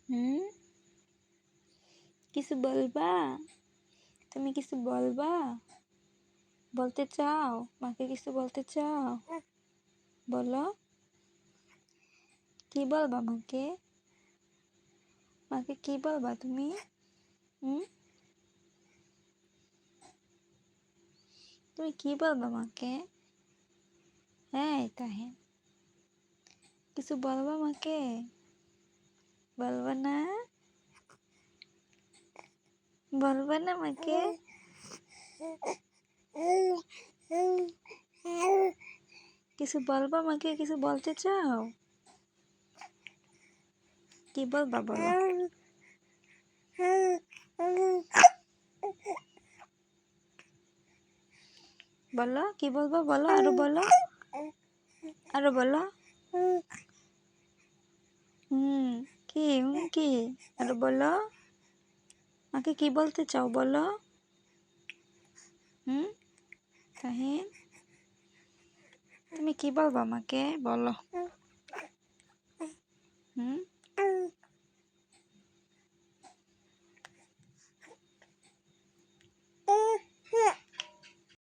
হুম, কিছু বলবা? তুমি কিছু বলবা? বলতে চাও? মাকে কিছু বলতে চাও? বলো। কি বলবা মাকে? মাকে কি বলবা তুমি? হুম, তুমি কি বলবা মাকে? হ্যাঁ তাহিন, কিছু বলবা মাকে? বলবা না? বলবা না মাকে? কিছু বলবা মাকে? কিছু বলতে চাও? কি বলবা বলো। বলো কি বলবো, বলো, আরো বলো, আরো বলো। কি কি আরো বলো। মাকে কি বলতে চাও বলো। তাহিন, তুমি কি বলবা মাকে বলো।